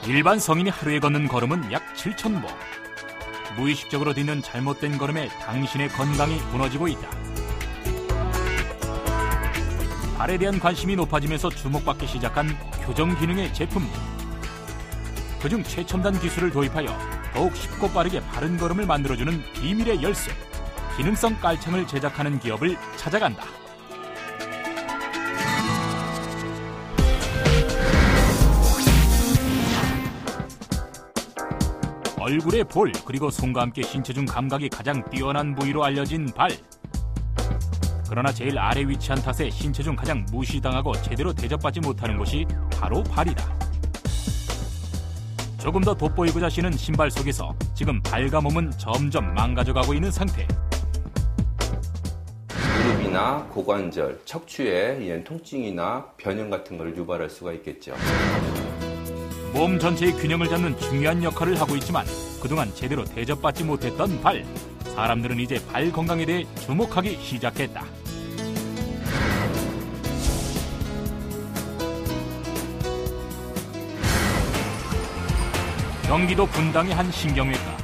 일반 성인이 하루에 걷는 걸음은 약 7,000보. 무의식적으로 딛는 잘못된 걸음에 당신의 건강이 무너지고 있다. 발에 대한 관심이 높아지면서 주목받기 시작한 교정기능의 제품들. 그중 최첨단 기술을 도입하여 더욱 쉽고 빠르게 바른 걸음을 만들어주는 비밀의 열쇠, 기능성 깔창을 제작하는 기업을 찾아간다. 얼굴의 볼, 그리고 손과 함께 신체 중 감각이 가장 뛰어난 부위로 알려진 발. 그러나 제일 아래 위치한 탓에 신체 중 가장 무시당하고 제대로 대접받지 못하는 곳이 바로 발이다. 조금 더 돋보이고자 신은 신발 속에서 지금 발과 몸은 점점 망가져가고 있는 상태. 무릎이나 고관절, 척추에 이런 통증이나 변형 같은 걸 유발할 수가 있겠죠. 몸 전체의 균형을 잡는 중요한 역할을 하고 있지만 그동안 제대로 대접받지 못했던 발. 사람들은 이제 발 건강에 대해 주목하기 시작했다. 경기도 분당의 한 신경외과.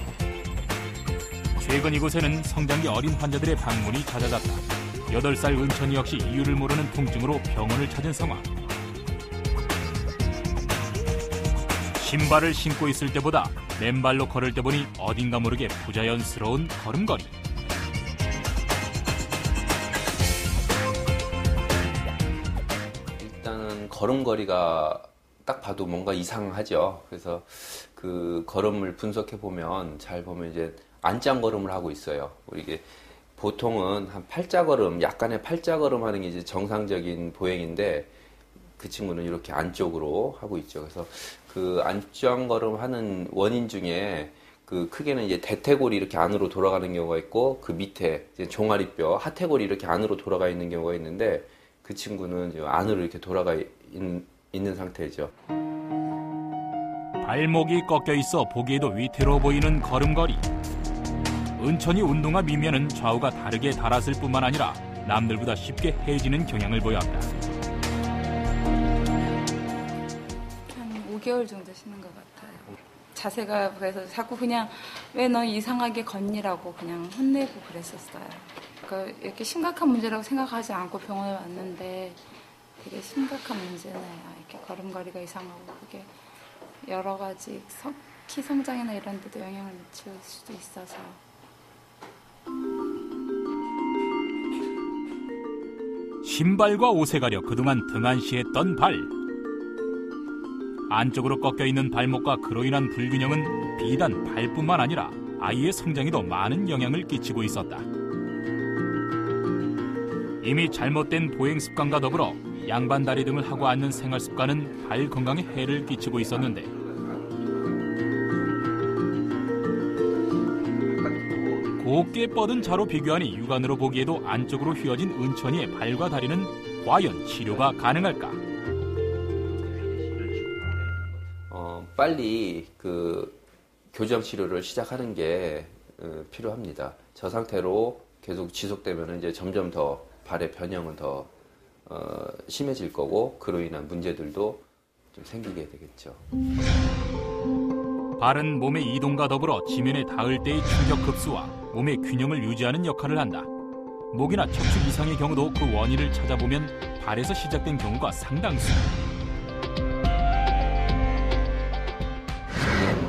최근 이곳에는 성장기 어린 환자들의 방문이 잦아졌다. 8살 은천이 역시 이유를 모르는 통증으로 병원을 찾은 상황. 신발을 신고 있을 때보다 맨발로 걸을 때 보니 어딘가 모르게 부자연스러운 걸음걸이. 일단은 걸음걸이가 딱 봐도 뭔가 이상하죠. 그래서 그 걸음을 분석해 보면 잘 보면 이제 안짱 걸음을 하고 있어요. 이게 보통은 한 팔자걸음, 약간의 팔자걸음 하는 게 이제 정상적인 보행인데 그 친구는 이렇게 안쪽으로 하고 있죠. 그래서 그 안짱 걸음 하는 원인 중에 그 크게는 이제 대퇴골이 이렇게 안으로 돌아가는 경우가 있고 그 밑에 이제 종아리뼈, 하퇴골이 이렇게 안으로 돌아가 있는 경우가 있는데 그 친구는 이제 안으로 이렇게 돌아가 있는 상태죠. 발목이 꺾여 있어 보기에도 위태로워 보이는 걸음걸이. 은천이 운동화 미면은 좌우가 다르게 달았을 뿐만 아니라 남들보다 쉽게 해지는 경향을 보였다. 한 5개월 정도 신는 것 같아요. 자세가 그래서 자꾸 그냥 왜 너 이상하게 걷니라고 그냥 혼내고 그랬었어요. 그러니까 이렇게 심각한 문제라고 생각하지 않고 병원에 왔는데 되게 심각한 문제네요. 이렇게 걸음걸이가 이상하고 그게 여러 가지 키 성장이나 이런 데도 영향을 미칠 수도 있어서. 신발과 옷에 가려 그동안 등한시했던 발. 안쪽으로 꺾여있는 발목과 그로 인한 불균형은 비단 발뿐만 아니라 아이의 성장에도 많은 영향을 끼치고 있었다. 이미 잘못된 보행 습관과 더불어 양반다리 등을 하고 앉는 생활 습관은 발 건강에 해를 끼치고 있었는데 곱게 뻗은 차로 비교하니 육안으로 보기에도 안쪽으로 휘어진 은천이의 발과 다리는 과연 치료가 가능할까? 빨리 그 교정 치료를 시작하는 게 필요합니다. 저 상태로 계속 지속되면 이제 점점 더 발의 변형은 더 심해질 거고 그로 인한 문제들도 좀 생기게 되겠죠. 발은 몸의 이동과 더불어 지면에 닿을 때의 충격 흡수와 몸의 균형을 유지하는 역할을 한다. 목이나 척추 이상의 경우도 그 원인을 찾아보면 발에서 시작된 경우가 상당수.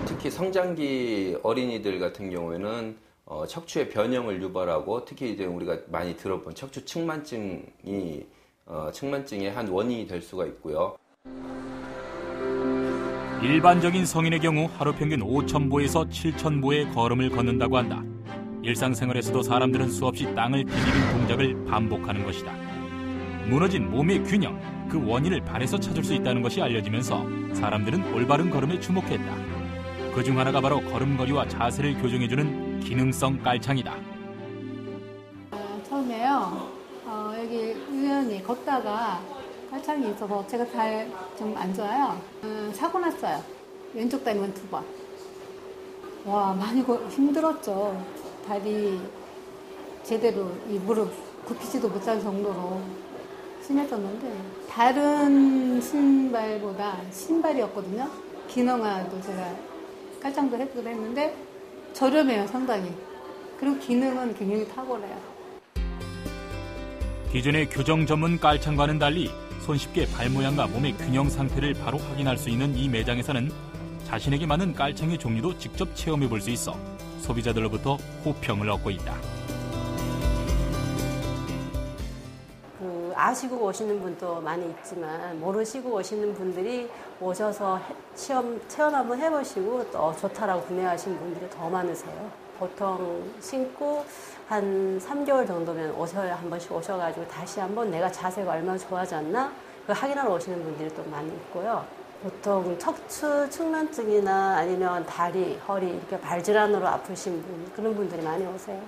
특히 성장기 어린이들 같은 경우에는 척추의 변형을 유발하고 특히 이제 우리가 많이 들어본 척추 측만증이 측만증의 한 원인이 될 수가 있고요. 일반적인 성인의 경우 하루 평균 5,000보에서 7,000보의 걸음을 걷는다고 한다. 일상생활에서도 사람들은 수없이 땅을 디디는 동작을 반복하는 것이다. 무너진 몸의 균형, 그 원인을 발에서 찾을 수 있다는 것이 알려지면서 사람들은 올바른 걸음에 주목했다. 그중 하나가 바로 걸음걸이와 자세를 교정해주는 기능성 깔창이다. 처음에요. 여기 우연히 걷다가 깔창이 있어서 제가 잘 좀 안 좋아요. 사고 났어요. 왼쪽 다리만 2번. 와, 많이 힘들었죠. 다리 제대로 이 무릎 굽히지도 못할 정도로 심했었는데 다른 신발보다 신발이었거든요. 기능화도 제가 깔창도 해보기도 했는데 저렴해요, 상당히. 그리고 기능은 굉장히 탁월해요. 기존의 교정 전문 깔창과는 달리 손쉽게 발 모양과 몸의 균형 상태를 바로 확인할 수 있는 이 매장에서는 자신에게 맞는 깔창의 종류도 직접 체험해 볼 수 있어 소비자들로부터 호평을 얻고 있다. 아시고 오시는 분도 많이 있지만 모르시고 오시는 분들이 오셔서 체험 한번 해보시고 또 좋다라고 구매하신 분들이 더 많으세요. 보통 신고 한 3개월 정도면 오셔야 한 번씩 오셔가지고 다시 한번 내가 자세가 얼마나 좋아졌나 확인하러 오시는 분들이 또 많이 있고요. 보통 척추 측만증이나 아니면 다리, 허리 이렇게 발질환으로 아프신 분 그런 분들이 많이 오세요.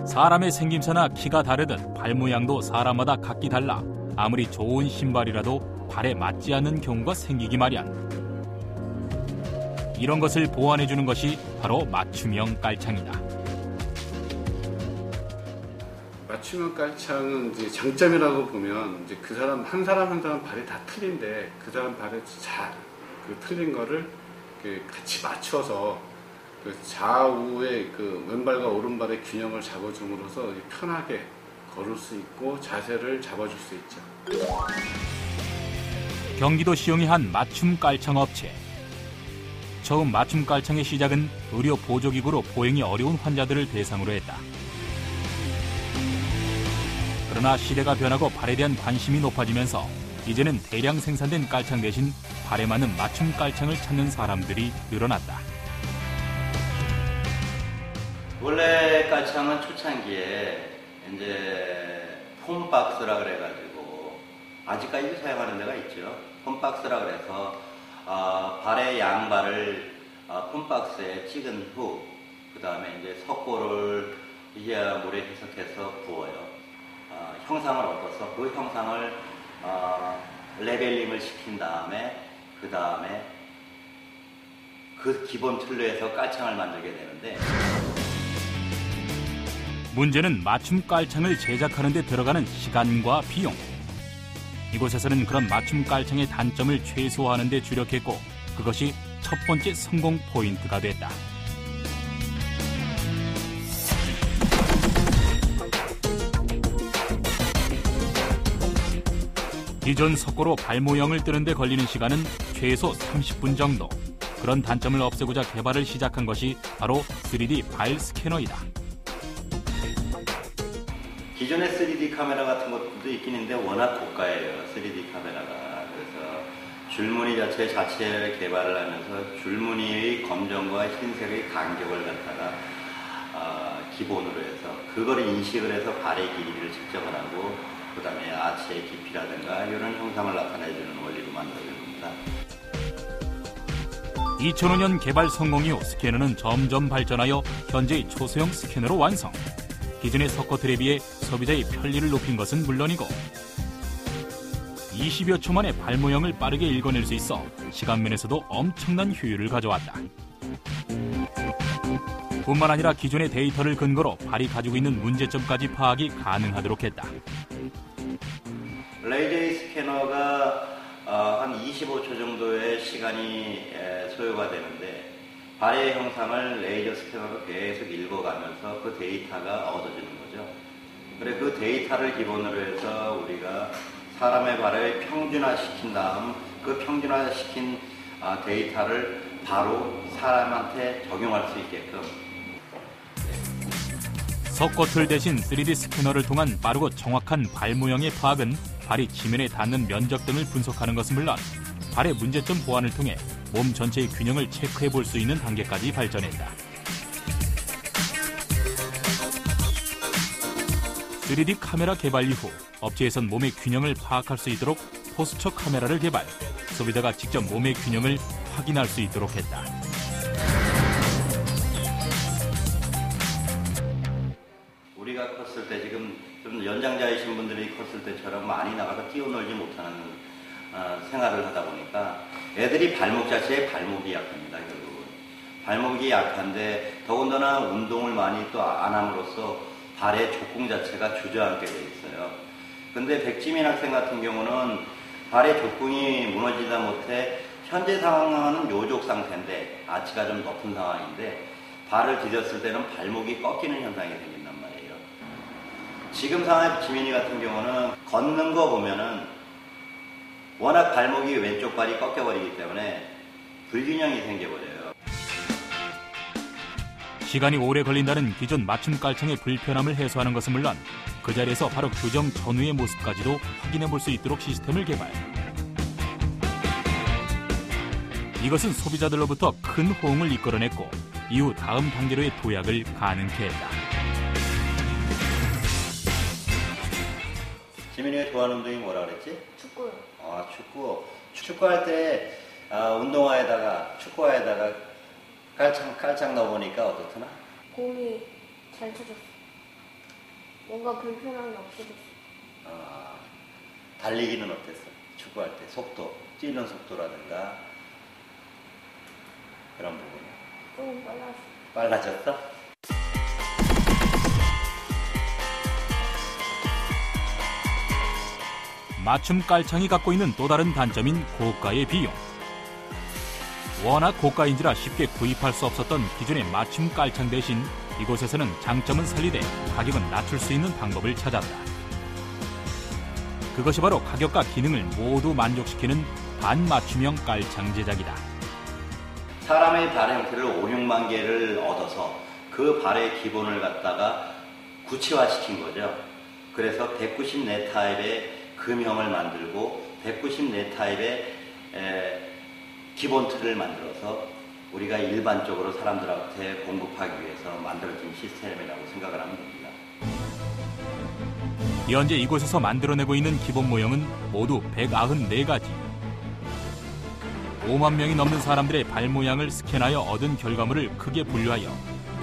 사람의 생김새나 키가 다르듯 발 모양도 사람마다 각기 달라 아무리 좋은 신발이라도 발에 맞지 않는 경우가 생기기 마련. 이런 것을 보완해주는 것이 바로 맞춤형 깔창이다. 맞춤형 깔창은 이제 장점이라고 보면 이제 그 사람 한 사람 발이 다 틀린데 그 사람 발에 그 틀린 거를 같이 맞춰서 그 좌우의 그 왼발과 오른발의 균형을 잡아줌으로써 편하게 걸을 수 있고 자세를 잡아줄 수 있죠. 경기도 시흥의 한 맞춤 깔창 업체. 처음 맞춤 깔창의 시작은 의료 보조기구로 보행이 어려운 환자들을 대상으로 했다. 그러나 시대가 변하고 발에 대한 관심이 높아지면서 이제는 대량 생산된 깔창 대신 발에 맞는 맞춤 깔창을 찾는 사람들이 늘어났다. 원래 깔창은 초창기에 이제 폼박스라 그래가지고 아직까지도 사용하는 데가 있죠. 폼박스라 그래서 발의 양발을 폼박스에 찍은 후 그 다음에 이제 석고를 물에 희석해서 부어요. 형상을 얻어서 그 형상을 레벨링을 시킨 다음에 그 다음에 그 기본 틀로 해서 깔창을 만들게 되는데 문제는 맞춤 깔창을 제작하는 데 들어가는 시간과 비용. 이곳에서는 그런 맞춤 깔창의 단점을 최소화하는 데 주력했고 그것이 첫 번째 성공 포인트가 됐다. 기존 석고로 발 모형을 뜨는 데 걸리는 시간은 최소 30분 정도. 그런 단점을 없애고자 개발을 시작한 것이 바로 3D 발 스캐너이다. 기존의 3D 카메라 같은 것도 있긴 있는데 워낙 고가예요. 3D 카메라가. 그래서 줄무늬 자체를 개발을 하면서 줄무늬의 검정과 흰색의 간격을 갖다가 기본으로 해서 그걸 인식을 해서 발의 길이를 측정을 하고 그 다음에 아치의 깊이라든가 이런 형상을 나타내주는 원리로 만들어진 겁니다. 2005년 개발 성공 이후 스캐너는 점점 발전하여 현재의 초소형 스캐너로 완성. 기존의 석고틀에 비해 소비자의 편리를 높인 것은 물론이고 20여 초 만에 발 모형을 빠르게 읽어낼 수 있어 시간면에서도 엄청난 효율을 가져왔다. 뿐만 아니라 기존의 데이터를 근거로 발이 가지고 있는 문제점까지 파악이 가능하도록 했다. 레이저 스캐너가 한 25초 정도의 시간이 소요가 되는데 발의 형상을 레이저 스캐너로 계속 읽어가면서 그 데이터가 얻어지는 거죠. 그래 그 데이터를 기본으로 해서 우리가 사람의 발을 평준화시킨 다음 그 평준화시킨 데이터를 바로 사람한테 적용할 수 있게끔 석고틀 대신 3D 스캐너를 통한 빠르고 정확한 발 모형의 파악은 발이 지면에 닿는 면적 등을 분석하는 것은 물론 발의 문제점 보완을 통해 몸 전체의 균형을 체크해 볼 수 있는 단계까지 발전했다. 3D 카메라 개발 이후 업체에선 몸의 균형을 파악할 수 있도록 포스처 카메라를 개발, 소비자가 직접 몸의 균형을 확인할 수 있도록 했다. 우리가 컸을 때 지금 좀 연장자이신 분들이 컸을 때처럼 많이 나가서 뛰어놀지 못하는 생활을 하다 보니까 애들이 발목 자체에 발목이 약합니다. 결국은 발목이 약한데 더군다나 운동을 많이 또 안 함으로써 발의 족gung 자체가 주저앉게 돼 있어요. 근데 백지민 학생 같은 경우는 발의 족궁이 무너지다 못해 현재 상황은 요족 상태인데 아치가 좀 높은 상황인데 발을 디뎠을 때는 발목이 꺾이는 현상이 생긴단 말이에요. 지금 상황의 지민이 같은 경우는 걷는 거 보면은 워낙 발목이 왼쪽 발이 꺾여버리기 때문에 불균형이 생겨버려요. 시간이 오래 걸린다는 기존 맞춤 깔창의 불편함을 해소하는 것은 물론 그 자리에서 바로 교정 전후의 모습까지도 확인해 볼 수 있도록 시스템을 개발. 이것은 소비자들로부터 큰 호응을 이끌어냈고 이후 다음 단계로의 도약을 가능케 했다. 지민이가 좋아하는 운동이 뭐라 그랬지? 축구요. 아, 축구. 축구할 때 운동화에다가 축구화에다가 깔창 넣어보니까 어떻더나? 공이 잘 쳐졌어. 뭔가 불편한 게 없어졌어. 아, 달리기는 어땠어? 축구할 때 속도, 뛰는 속도라든가 그런 부분이 조금 빨랐어. 빨라졌어? 맞춤 깔창이 갖고 있는 또 다른 단점인 고가의 비용. 워낙 고가인지라 쉽게 구입할 수 없었던 기존의 맞춤 깔창 대신 이곳에서는 장점은 살리되 가격은 낮출 수 있는 방법을 찾았다. 그것이 바로 가격과 기능을 모두 만족시키는 반맞춤형 깔창 제작이다. 사람의 발 형태를 5, 6만 개를 얻어서 그 발의 기본을 갖다가 구체화시킨 거죠. 그래서 194타입의 금형을 만들고 194타입의 기본 틀을 만들어서 우리가 일반적으로 사람들한테 공급하기 위해서 만들어진 시스템이라고 생각을 하면 됩니다. 현재 이곳에서 만들어내고 있는 기본 모형은 모두 194가지. 5만 명이 넘는 사람들의 발 모양을 스캔하여 얻은 결과물을 크게 분류하여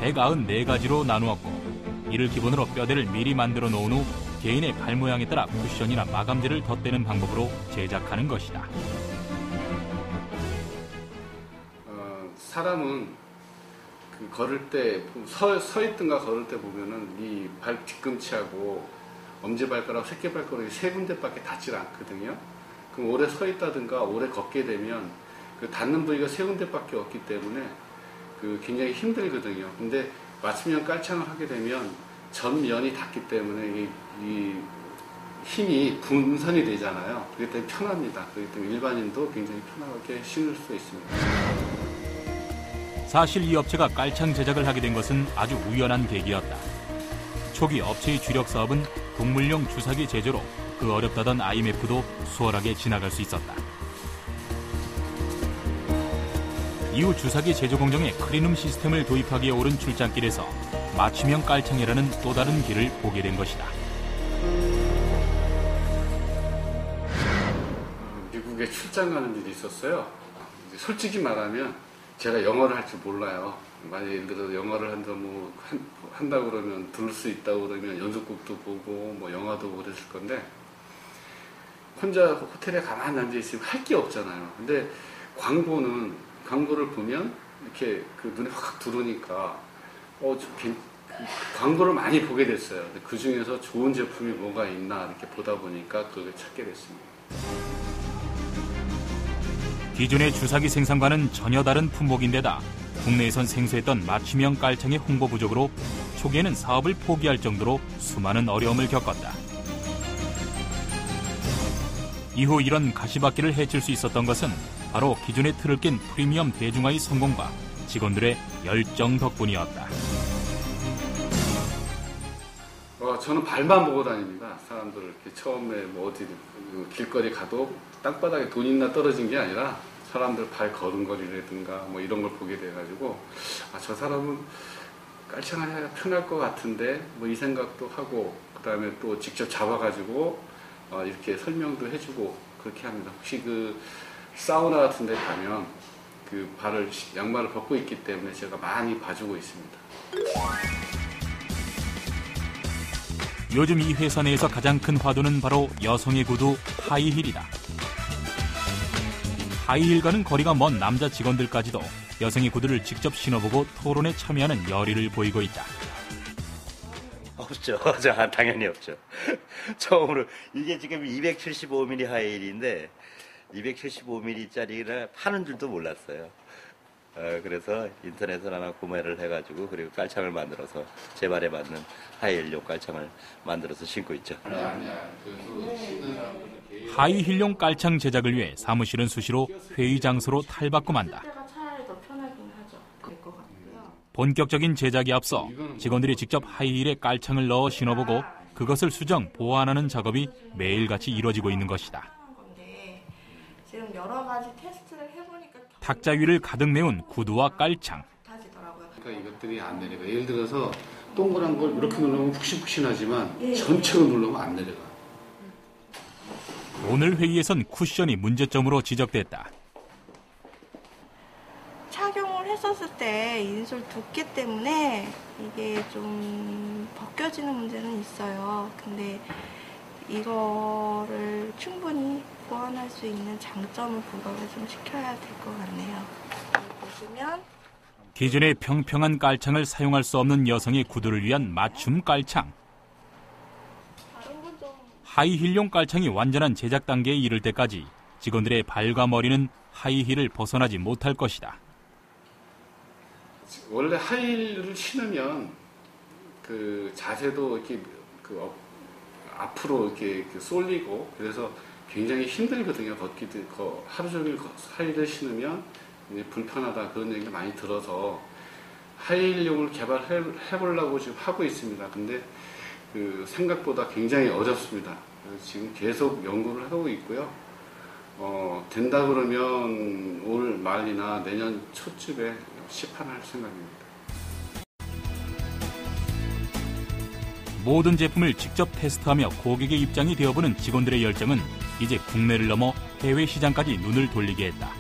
194가지로 나누었고 이를 기본으로 뼈대를 미리 만들어 놓은 후 개인의 발 모양에 따라 쿠션이나 마감재를 덧대는 방법으로 제작하는 것이다. 사람은 그 걸을 때 서 있든가 걸을 때 보면은 이 발 뒤꿈치하고 엄지발가락, 새끼발가락이 세 군데밖에 닿질 않거든요. 그럼 오래 서 있다든가 오래 걷게 되면 그 닿는 부위가 세 군데밖에 없기 때문에 그 굉장히 힘들거든요. 근데 맞춤형 깔창을 하게 되면 전면이 닿기 때문에 이 힘이 분산이 되잖아요. 그렇기 때문에 편합니다. 그렇기 때문에 일반인도 굉장히 편하게 신을 수 있습니다. 사실 이 업체가 깔창 제작을 하게 된 것은 아주 우연한 계기였다. 초기 업체의 주력 사업은 동물용 주사기 제조로 그 어렵다던 IMF도 수월하게 지나갈 수 있었다. 이후 주사기 제조 공정에 클린룸 시스템을 도입하기에 오른 출장길에서 맞춤형 깔창이라는 또 다른 길을 보게 된 것이다. 미국에 출장 가는 일이 있었어요. 솔직히 말하면 제가 영어를 할 줄 몰라요. 만약에 예를 들어서 영어를 한다고 그러면 들을 수 있다고 그러면 연습곡도 보고 뭐 영화도 보고 그랬을 건데 혼자 호텔에 가만히 앉아 있으면 할 게 없잖아요. 근데 광고를 보면 이렇게 그 눈에 확 들어오니까 광고를 많이 보게 됐어요. 그 중에서 좋은 제품이 뭐가 있나 이렇게 보다 보니까 그걸 찾게 됐습니다. 기존의 주사기 생산과는 전혀 다른 품목인데다 국내에선 생소했던 맞춤형 깔창의 홍보 부족으로 초기에는 사업을 포기할 정도로 수많은 어려움을 겪었다. 이후 이런 가시밭길을 헤칠 수 있었던 것은 바로 기존의 틀을 깬 프리미엄 대중화의 성공과 직원들의 열정 덕분이었다. 저는 발만 보고 다닙니다. 사람들 이렇게 처음에 뭐 어디 길거리 가도 땅바닥에 돈 있나 떨어진 게 아니라 사람들 발 걸음걸이라든가 뭐 이런 걸 보게 돼가지고 저 사람은 깔창을 해야 편할 것 같은데 뭐 이 생각도 하고 그 다음에 또 직접 잡아가지고 이렇게 설명도 해주고 그렇게 합니다. 혹시 그 사우나 같은 데 가면 그 양말을 벗고 있기 때문에 제가 많이 봐주고 있습니다. 요즘 이 회사 내에서 가장 큰 화두는 바로 여성의 구두 하이힐이다. 하이힐과는 거리가 먼 남자 직원들까지도 여성의 구두를 직접 신어보고 토론에 참여하는 열의를 보이고 있다. 없죠. 당연히 없죠. 처음으로 이게 지금 275mm 하이힐인데 275mm짜리를 파는 줄도 몰랐어요. 그래서 인터넷에 하나 구매를 해가지고 그리고 깔창을 만들어서 제 발에 맞는 하이힐용 깔창을 만들어서 신고 있죠. 하이힐용 깔창 제작을 위해 사무실은 수시로 회의 장소로 탈바꿈한다. 본격적인 제작에 앞서 직원들이 직접 하이힐에 깔창을 넣어 신어보고 그것을 수정, 보완하는 작업이 매일같이 이루어지고 있는 것이다. 지금 여러 가지 테스트를 해보니까 탁자 위를 가득 메운 구두와 깔창. 그러니까 이것들이 안 내려가. 예를 들어서 동그란 걸 이렇게 누르면 푹신푹신하지만 전체로 누르면 안 내려가. 오늘 회의에선 쿠션이 문제점으로 지적됐다. 착용을 했었을 때 인솔 두께 때문에 이게 좀 벗겨지는 문제는 있어요. 근데 이거를 충분히 보완할 수 있는 장점을 부각을 좀 시켜야 될 것 같네요. 보시면 기존의 평평한 깔창을 사용할 수 없는 여성의 구두를 위한 맞춤 깔창. 하이힐용 깔창이 완전한 제작 단계에 이를 때까지 직원들의 발과 머리는 하이힐을 벗어나지 못할 것이다. 원래 하이힐을 신으면 그 자세도 이렇게 앞으로 이렇게 쏠리고 그래서 굉장히 힘들거든요. 걷기도 하루 종일 하이힐을 신으면 이제 불편하다 그런 얘기가 많이 들어서 하이힐용을 개발해 보려고 지금 하고 있습니다. 근데 그 생각보다 굉장히 어렵습니다. 지금 계속 연구를 하고 있고요. 된다 그러면 올 말이나 내년 초쯤에 시판할 생각입니다. 모든 제품을 직접 테스트하며 고객의 입장이 되어보는 직원들의 열정은 이제 국내를 넘어 해외 시장까지 눈을 돌리게 했다.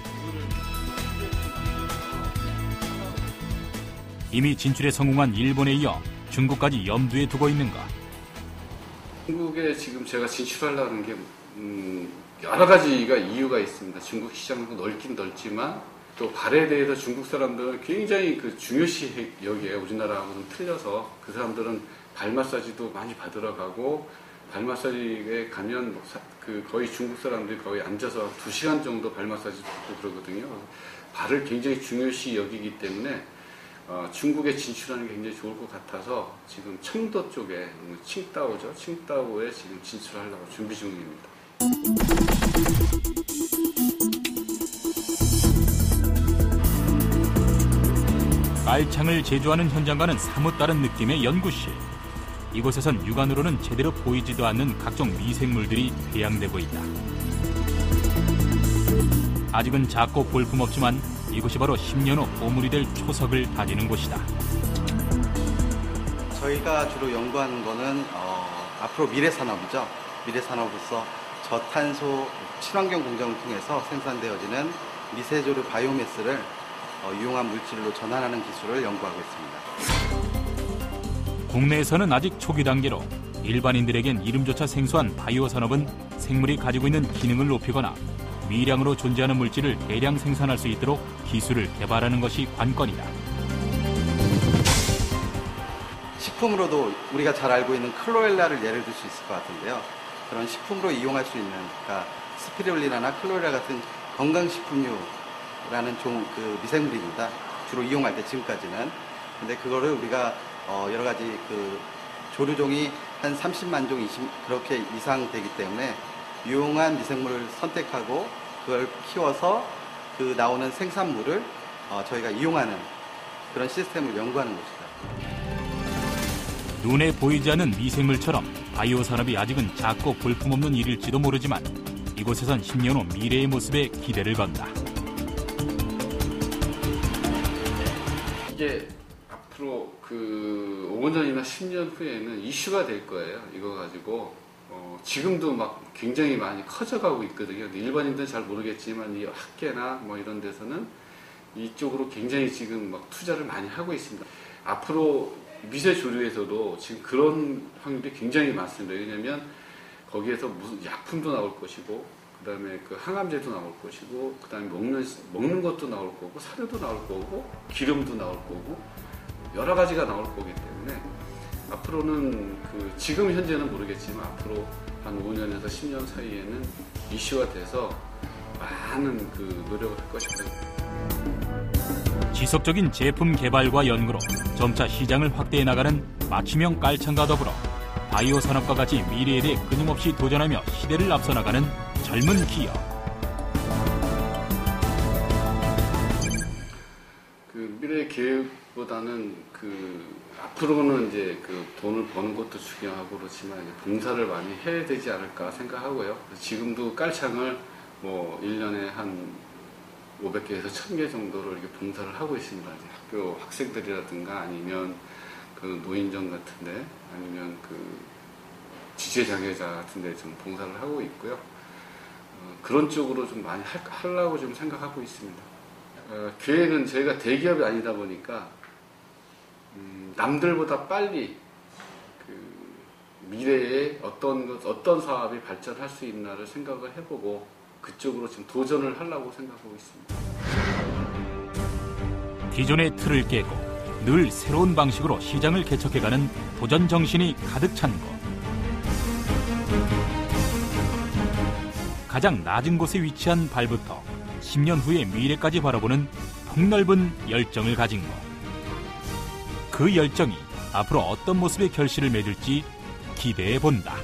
이미 진출에 성공한 일본에 이어 중국까지 염두에 두고 있는 것. 중국에 지금 제가 진출하려는 게 여러 가지가 이유가 있습니다. 중국 시장도 넓긴 넓지만 또 발에 대해서 중국 사람들은 굉장히 중요시 여기에 우리나라하고는 틀려서 그 사람들은 발 마사지도 많이 받으러 가고 발 마사지에 가면 거의 중국 사람들이 거의 앉아서 2시간 정도 발 마사지 받고 그러거든요. 발을 굉장히 중요시 여기기 때문에 중국에 진출하는 게 굉장히 좋을 것 같아서 지금 청도 쪽에 칭다오죠. 칭다오에 지금 진출하려고 준비 중입니다. 깔창을 제조하는 현장과는 사뭇 다른 느낌의 연구실. 이곳에선 육안으로는 제대로 보이지도 않는 각종 미생물들이 배양되고 있다. 아직은 작고 볼품없지만 이곳이 바로 10년 후 보물이 될 초석을 다지는 곳이다. 저희가 주로 연구하는 거는 앞으로 미래산업이죠. 미래산업으로서 저탄소 친환경 공정을 통해서 생산되어지는 미세조류 바이오매스를 유용한 물질로 전환하는 기술을 연구하고 있습니다. 국내에서는 아직 초기 단계로 일반인들에겐 이름조차 생소한 바이오 산업은 생물이 가지고 있는 기능을 높이거나 미량으로 존재하는 물질을 대량 생산할 수 있도록 기술을 개발하는 것이 관건이다. 식품으로도 우리가 잘 알고 있는 클로렐라를 예를 들 수 있을 것 같은데요. 그런 식품으로 이용할 수 있는, 그러니까 스피룰리나나 클로렐라 같은 건강식품류라는 미생물입니다. 주로 이용할 때 지금까지는. 근데 그거를 우리가 여러 가지 조류종이 한 30만 종 그렇게 이상 되기 때문에 유용한 미생물을 선택하고 그걸 키워서 나오는 생산물을 저희가 이용하는 그런 시스템을 연구하는 것이다. 눈에 보이지 않는 미생물처럼 바이오 산업이 아직은 작고 볼품없는 일일지도 모르지만 이곳에선 10년 후 미래의 모습에 기대를 건다. 이게 앞으로 5년 전이나 10년 후에는 이슈가 될 거예요. 이거 가지고 지금도 막 굉장히 많이 커져가고 있거든요. 일반인들은 잘 모르겠지만 이 학계나 이런 데서는 이쪽으로 굉장히 지금 막 투자를 많이 하고 있습니다. 앞으로 미세조류에서도 지금 그런 확률이 굉장히 많습니다. 왜냐하면 거기에서 무슨 약품도 나올 것이고, 그 다음에 항암제도 나올 것이고, 그 다음에 먹는 것도 나올 거고, 사료도 나올 거고, 기름도 나올 거고, 여러 가지가 나올 거기 때문에 앞으로는 지금 현재는 모르겠지만 앞으로 한 5년에서 10년 사이에는 이슈가 돼서 많은 그 노력을 할 것입니다. 지속적인 제품 개발과 연구로 점차 시장을 확대해 나가는 맞춤형 깔창과 더불어 바이오 산업과 같이 미래에 대해 끊임없이 도전하며 시대를 앞서 나가는 젊은 기업. 그 미래 계획보다는 앞으로는 이제 그 돈을 버는 것도 중요하고 그렇지만 이제 봉사를 많이 해야 되지 않을까 생각하고요. 지금도 깔창을 뭐 1년에 한 500개에서 1000개 정도로 이렇게 봉사를 하고 있습니다. 학교 학생들이라든가 아니면 그 노인정 같은데 아니면 그 지체장애자 같은데 좀 봉사를 하고 있고요. 그런 쪽으로 좀 많이 하려고 좀 생각하고 있습니다. 계획은 저희가 대기업이 아니다 보니까 남들보다 빨리 그 미래에 어떤 사업이 발전할 수 있나를 생각을 해보고 그쪽으로 지금 도전을 하려고 생각하고 있습니다. 기존의 틀을 깨고 늘 새로운 방식으로 시장을 개척해가는 도전 정신이 가득 찬 곳. 가장 낮은 곳에 위치한 발부터 10년 후의 미래까지 바라보는 폭넓은 열정을 가진 곳. 그 열정이 앞으로 어떤 모습의 결실을 맺을지 기대해 본다.